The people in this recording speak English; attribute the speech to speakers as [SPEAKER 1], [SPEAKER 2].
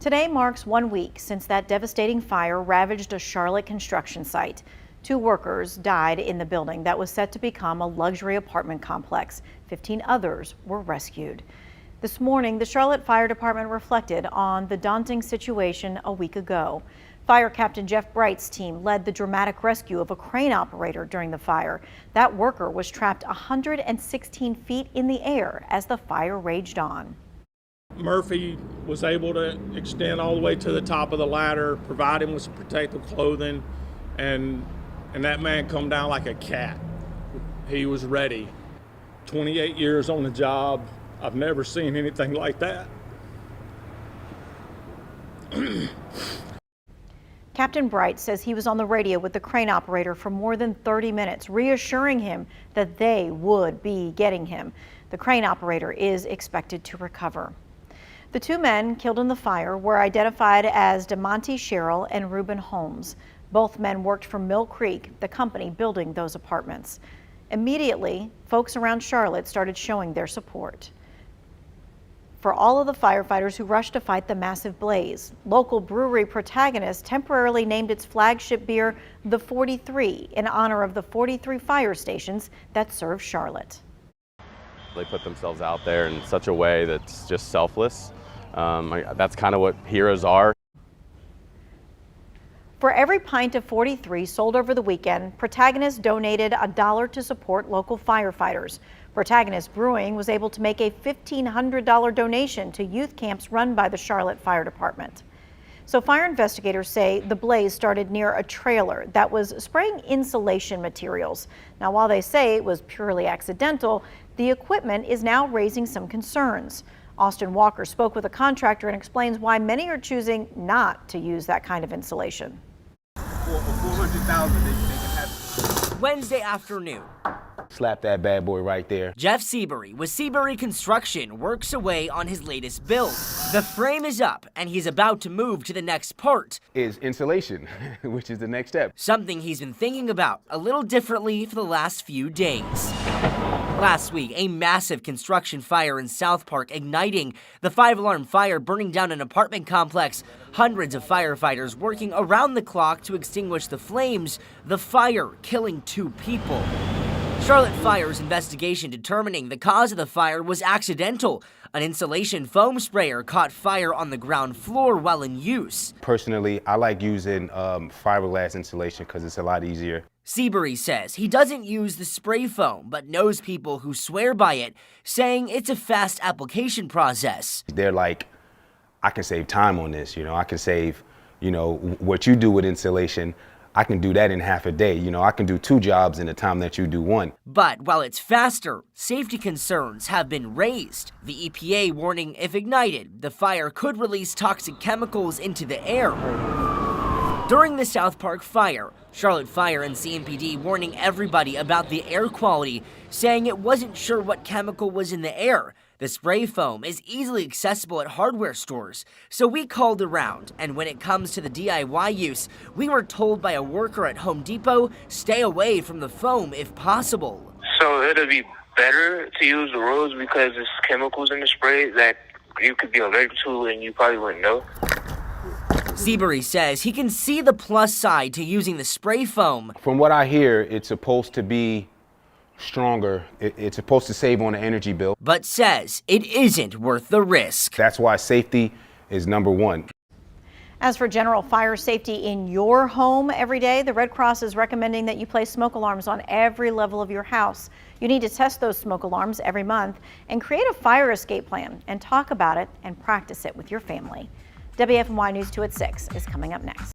[SPEAKER 1] Today marks 1 week since that devastating fire ravaged a Charlotte construction site. 2 workers died in the building that was set to become a luxury apartment complex. 15 others were rescued. This morning, the Charlotte Fire Department reflected on the daunting situation a week ago. Fire Captain Jeff Bright's team led the dramatic rescue of a crane operator during the fire. That worker was trapped 116 feet in the air as the fire raged on.
[SPEAKER 2] Murphy was able to extend all the way to the top of the ladder, provide him with some protective clothing, and that man come down like a cat. He was ready. 28 years on the job. I've never seen anything like that.
[SPEAKER 1] Captain Bright says he was on the radio with the crane operator for more than 30 minutes, reassuring him that they would be getting him. The crane operator is expected to recover. The 2 men killed in the fire were identified as DeMonte Sherrill and Reuben Holmes. Both men worked for Mill Creek, the company building those apartments. Immediately, folks around Charlotte started showing their support for all of the firefighters who rushed to fight the massive blaze. Local brewery Protagonist temporarily named its flagship beer the 43 in honor of the 43 fire stations that serve Charlotte.
[SPEAKER 3] They put themselves out there in such a way that's just selfless. That's kind of what heroes are.
[SPEAKER 1] For every pint of 43 sold over the weekend, Protagonist donated $1 to support local firefighters. Protagonist Brewing was able to make a $1,500 donation to youth camps run by the Charlotte Fire Department. So fire investigators say the blaze started near a trailer that was spraying insulation materials. Now, while they say it was purely accidental, the equipment is now raising some concerns. Austin Walker spoke with a contractor and explains why many are choosing not to use that kind of insulation.
[SPEAKER 4] For $400,000, they can have it.
[SPEAKER 5] Wednesday afternoon.
[SPEAKER 6] Slap that bad boy right there.
[SPEAKER 5] Jeff Seabury with Seabury Construction works away on his latest build. The frame is up and he's about to move to the next part.
[SPEAKER 6] Is insulation, which is the next step.
[SPEAKER 5] Something he's been thinking about a little differently for the last few days. Last week, a massive construction fire in South Park igniting, the 5-alarm fire burning down an apartment complex. Hundreds of firefighters working around the clock to extinguish the flames, the fire killing 2 people. Charlotte Fire's investigation determining the cause of the fire was accidental. An insulation foam sprayer caught fire on the ground floor while in use.
[SPEAKER 6] Personally, I like using fiberglass insulation because it's a lot easier.
[SPEAKER 5] Seabury says he doesn't use the spray foam, but knows people who swear by it, saying it's a fast application process.
[SPEAKER 6] They're like, I can save time on this, I can save, what you do with insulation, I can do that in half a day. I can do 2 jobs in the time that you do 1.
[SPEAKER 5] But while it's faster, safety concerns have been raised. The EPA warning if ignited, the fire could release toxic chemicals into the air. During the South Park fire, Charlotte Fire and CMPD warning everybody about the air quality, saying it wasn't sure what chemical was in the air. The spray foam is easily accessible at hardware stores, so we called around, and when it comes to the DIY use, we were told by a worker at Home Depot, stay away from the foam if possible.
[SPEAKER 7] So it'll be better to use the rose because there's chemicals in the spray that you could be allergic to and you probably wouldn't know.
[SPEAKER 5] Seabury says he can see the plus side to using the spray foam.
[SPEAKER 6] From what I hear, it's supposed to be stronger. It's supposed to save on the energy bill.
[SPEAKER 5] But says it isn't worth the risk.
[SPEAKER 6] That's why safety is number 1.
[SPEAKER 1] As for general fire safety in your home every day, the Red Cross is recommending that you place smoke alarms on every level of your house. You need to test those smoke alarms every month and create a fire escape plan and talk about it and practice it with your family. WFMY News 2 at 6 is coming up next.